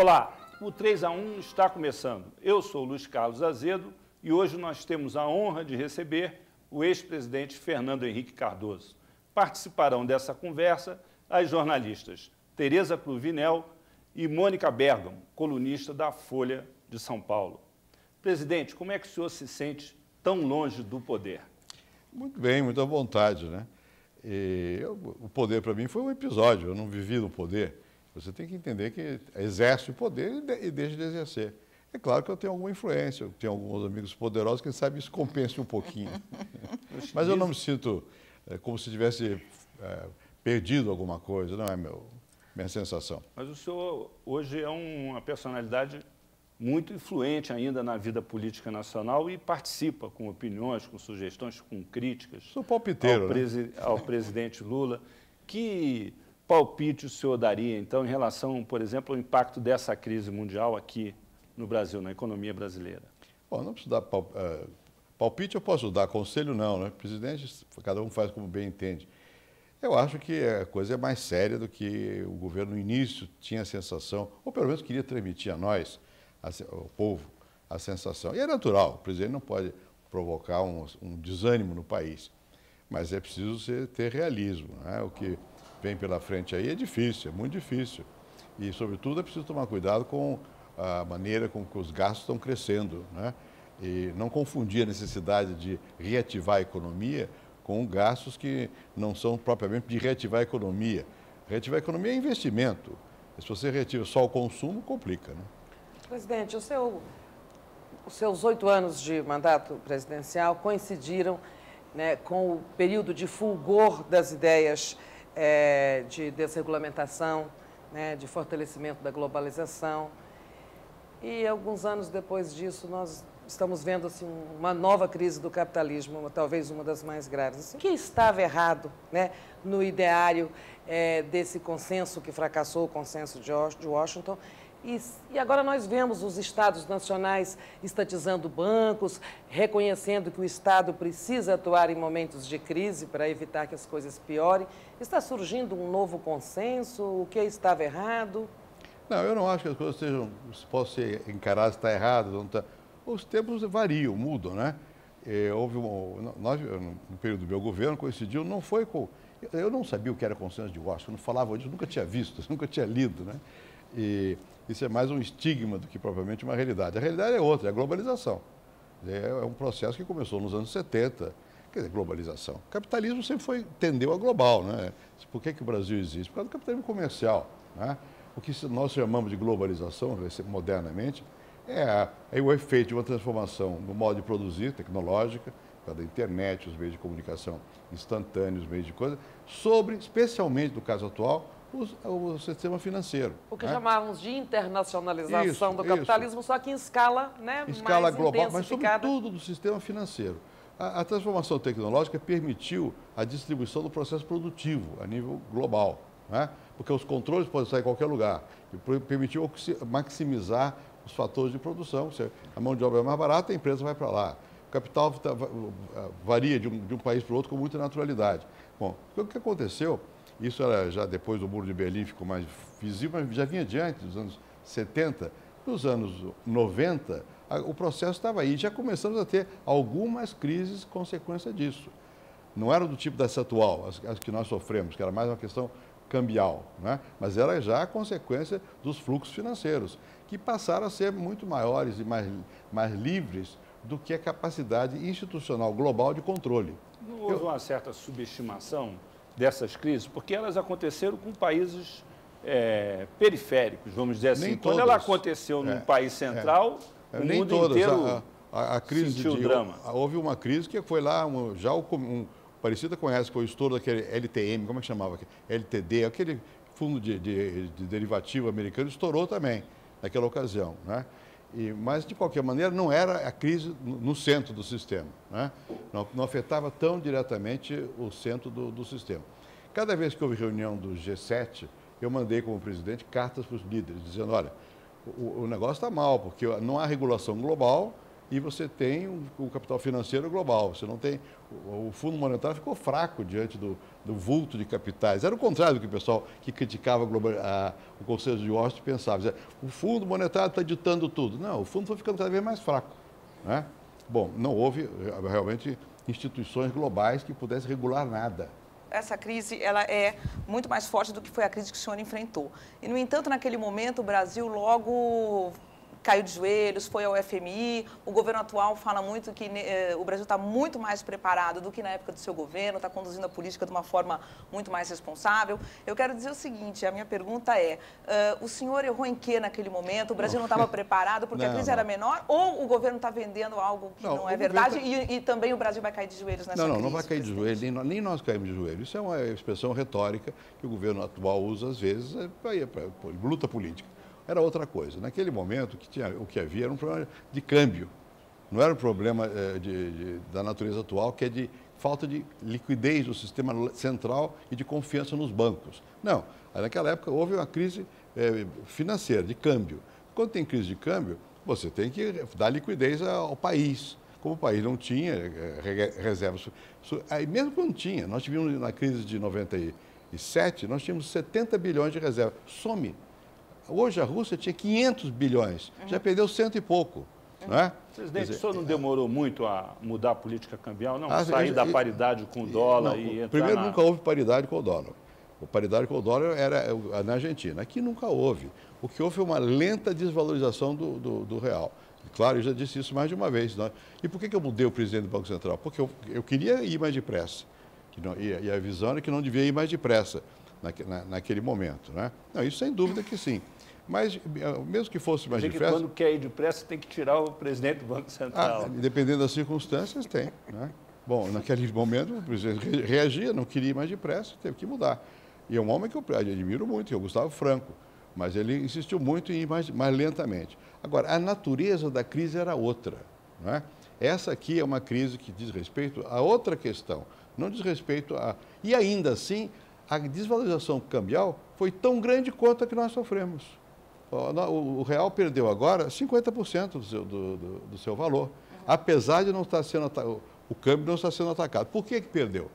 Olá, o 3-1 está começando. Eu sou o Luiz Carlos Azedo e hoje nós temos a honra de receber o ex-presidente Fernando Henrique Cardoso. Participarão dessa conversa as jornalistas Tereza Cruvinel e Mônica Bergamo, colunista da Folha de São Paulo. Presidente, como é que o senhor se sente tão longe do poder? Muito bem, muito à vontade, né? O poder para mim foi um episódio, eu não vivi no poder. Você tem que entender que exerce o poder e deixa de exercer. É claro que eu tenho alguma influência, eu tenho alguns amigos poderosos, quem sabe isso compense um pouquinho. Mas eu não me sinto como se tivesse perdido alguma coisa, não é minha sensação. Mas o senhor hoje é uma personalidade muito influente ainda na vida política nacional e participa com opiniões, com sugestões, com críticas. Sou palpiteiro, ao presidente Lula. Que palpite o senhor daria, então, em relação, por exemplo, ao impacto dessa crise mundial aqui no Brasil, na economia brasileira? Bom, não preciso dar palpite, eu posso dar, conselho não, né? Presidente, cada um faz como bem entende. Eu acho que a coisa é mais séria do que o governo no início tinha a sensação, ou pelo menos queria transmitir a nós, ao povo, a sensação. E é natural, o presidente não pode provocar um desânimo no país, mas é preciso ter realismo, né? O que vem pela frente aí é difícil, é muito difícil. E, sobretudo, é preciso tomar cuidado com a maneira com que os gastos estão crescendo, né? E não confundir a necessidade de reativar a economia com gastos que não são propriamente de reativar a economia. Reativar a economia é investimento. Se você reativa só o consumo, complica, né? Presidente, os seus 8 anos de mandato presidencial coincidiram, né, com o período de fulgor das ideias de desregulamentação, né, de fortalecimento da globalização. E alguns anos depois disso, nós estamos vendo assim, uma nova crise do capitalismo, talvez uma das mais graves. O que estava errado, né, no ideário desse consenso que fracassou, o consenso de Washington? E agora nós vemos os estados nacionais estatizando bancos, reconhecendo que o Estado precisa atuar em momentos de crise para evitar que as coisas piorem. Está surgindo um novo consenso? O que estava errado? Não, eu não acho que as coisas possam ser encaradas, está errado, não está. Os tempos variam, mudam, né? No período do meu governo, coincidiu, não foi com... Eu não sabia o que era consenso de Washington, não falava disso, nunca tinha visto, nunca tinha lido, né? E isso é mais um estigma do que propriamente uma realidade. A realidade é outra, é a globalização. É um processo que começou nos anos 70, quer dizer, globalização. O capitalismo sempre tendeu a global, né? Por que o Brasil existe? Por causa do capitalismo comercial, né? O que nós chamamos de globalização, modernamente, é o efeito de uma transformação no modo de produzir, tecnológica, por causa da internet, os meios de comunicação instantâneos, os meios de coisa, sobre, especialmente no caso atual, o sistema financeiro. O que chamávamos de internacionalização do capitalismo, só que em escala, né, escala mais global, mas intensificada. sobretudo do sistema financeiro. A transformação tecnológica permitiu a distribuição do processo produtivo a nível global, né? Porque os controles podem estar em qualquer lugar. E permitiu maximizar os fatores de produção. A mão de obra é mais barata, a empresa vai para lá. O capital varia de um país para o outro com muita naturalidade. Bom, o que aconteceu, isso era já depois do Muro de Berlim, ficou mais visível, mas já vinha diante dos anos 70. Nos anos 90, o processo estava aí. Já começamos a ter algumas crises consequência disso. Não era do tipo dessa atual, as que nós sofremos, que era mais uma questão cambial, né? Mas era já a consequência dos fluxos financeiros, que passaram a ser muito maiores e mais livres do que a capacidade institucional global de controle. Não houve uma certa subestimação dessas crises, porque elas aconteceram com países periféricos, vamos dizer assim. Quando ela aconteceu num país central, o mundo inteiro a crise sentiu o drama. Houve uma crise que foi lá, parecida com essa, que foi o estouro daquele LTM, como é que chamava? LTD, aquele fundo de derivativo americano, estourou também naquela ocasião, né? Mas, de qualquer maneira, não era a crise no centro do sistema, né? Não afetava tão diretamente o centro do sistema. Cada vez que houve reunião do G7, eu mandei, como presidente, cartas para os líderes, dizendo, olha, o negócio está mal, porque não há regulação global e você tem o capital financeiro global. Você não tem... O Fundo Monetário ficou fraco diante do vulto de capitais. Era o contrário do que o pessoal que criticava o Conselho de Washington pensava. Dizia, o Fundo Monetário está ditando tudo. Não, o fundo foi ficando cada vez mais fraco, né? Bom, não houve realmente instituições globais que pudessem regular nada. Essa crise ela é muito mais forte do que foi a crise que o senhor enfrentou. E, no entanto, naquele momento, o Brasil logo caiu de joelhos, foi ao FMI. O governo atual fala muito que o Brasil está muito mais preparado do que na época do seu governo, está conduzindo a política de uma forma muito mais responsável. Eu quero dizer o seguinte, a minha pergunta é, o senhor errou em quê naquele momento? O Brasil não estava preparado porque a crise era menor? Ou o governo está vendendo algo que não é verdade e também o Brasil vai cair de joelhos nessa crise? Não vai cair de joelhos, nem nós caímos de joelhos. Isso é uma expressão retórica que o governo atual usa, às vezes, para luta política. Era outra coisa. Naquele momento, o que havia era um problema de câmbio. Não era um problema da natureza atual, que é de falta de liquidez do sistema central e de confiança nos bancos. Não. Naquela época houve uma crise financeira, de câmbio. Quando tem crise de câmbio, você tem que dar liquidez ao país. Como o país não tinha reservas... Aí mesmo quando tinha, nós tivemos na crise de 97, nós tínhamos 70 bilhões de reservas. Some. Hoje a Rússia tinha 500 bilhões, já perdeu 100 e pouco. Não é? Presidente, o senhor não demorou muito a mudar a política cambial, não? Sair da paridade com o dólar e entrar primeiro, nunca houve paridade com o dólar. A paridade com o dólar era na Argentina. Aqui nunca houve. O que houve foi uma lenta desvalorização do real. Claro, eu já disse isso mais de uma vez. Não é? E por que eu mudei o presidente do Banco Central? Porque eu queria ir mais depressa. E a visão era que não devia ir mais depressa naquele momento. Né? Não, isso sem dúvida que sim. Mas, mesmo que fosse mais depressa... Quando quer ir depressa, tem que tirar o presidente do Banco Central. Dependendo das circunstâncias, tem. Né? Bom, naquele momento, o presidente reagia, não queria ir mais depressa, teve que mudar. E é um homem que eu admiro muito, que é o Gustavo Franco. Mas ele insistiu muito em ir mais lentamente. Agora, a natureza da crise era outra. Não é? Essa aqui é uma crise que diz respeito a outra questão. Não diz respeito a... E ainda assim, a desvalorização cambial foi tão grande quanto a que nós sofremos. O real perdeu agora 50% do seu valor, apesar de não estar sendo o câmbio não está sendo atacado. Por que perdeu?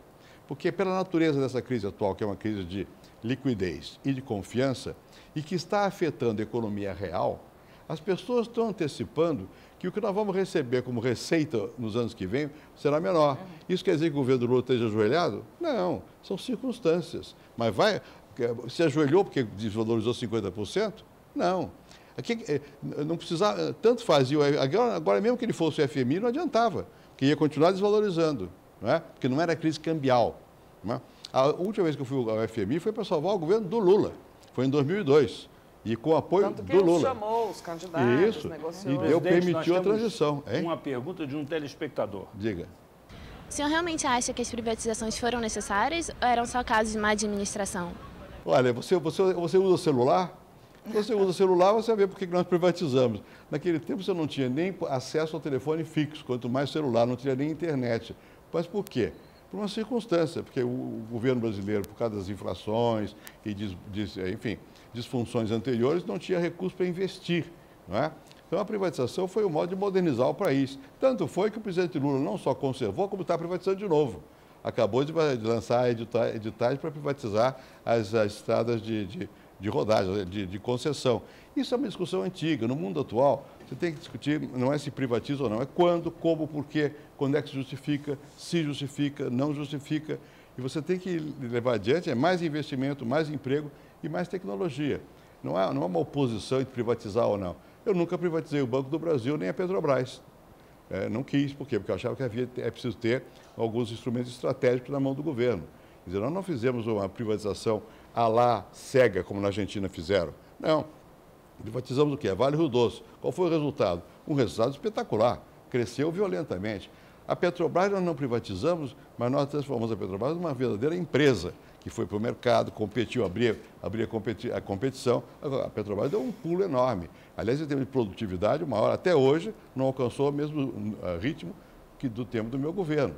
Porque pela natureza dessa crise atual, que é uma crise de liquidez e de confiança, e que está afetando a economia real, as pessoas estão antecipando que o que nós vamos receber como receita nos anos que vêm será menor. Isso quer dizer que o governo Lula esteja ajoelhado? Não, são circunstâncias. Mas se ajoelhou porque desvalorizou 50%? Não. Aqui, não precisava, tanto fazia, agora mesmo que ele fosse o FMI, não adiantava, que ia continuar desvalorizando, não é? Porque não era crise cambial. Não é? A última vez que eu fui ao FMI foi para salvar o governo do Lula, foi em 2002, e com apoio Tanto que do Lula. Ele chamou os candidatos, Isso, negociou. e permitiu a transição. Hein? Uma pergunta de um telespectador. Diga. O senhor realmente acha que as privatizações foram necessárias ou eram só casos de má administração? Olha, você usa celular? Você usa celular, você vê por que nós privatizamos. Naquele tempo você não tinha nem acesso ao telefone fixo, quanto mais celular, não tinha nem internet. Mas por quê? Por uma circunstância, porque o governo brasileiro, por causa das inflações e, enfim, disfunções anteriores, não tinha recurso para investir. Não é? Então a privatização foi o modo de modernizar o país. Tanto foi que o presidente Lula não só conservou, como está privatizando de novo. Acabou de lançar editais para privatizar as estradas de rodagem, de concessão. Isso é uma discussão antiga. No mundo atual, você tem que discutir, não é se privatiza ou não, é quando, como, por quê, quando é que se justifica, não justifica. E você tem que levar adiante mais investimento, mais emprego e mais tecnologia. Não é uma oposição entre privatizar ou não. Eu nunca privatizei o Banco do Brasil nem a Petrobras. Não quis, por quê? Porque eu achava que é preciso ter alguns instrumentos estratégicos na mão do governo. Quer dizer, nós não fizemos uma privatização à la cega, como na Argentina fizeram. Não. Privatizamos o quê? A Vale Rio Doce. Qual foi o resultado? Um resultado espetacular. Cresceu violentamente. A Petrobras nós não privatizamos, mas nós transformamos a Petrobras numa verdadeira empresa, que foi para o mercado, competiu, abria a competição. Agora, a Petrobras deu um pulo enorme. Aliás, em termos de produtividade, uma hora até hoje não alcançou o mesmo ritmo que do tempo do meu governo.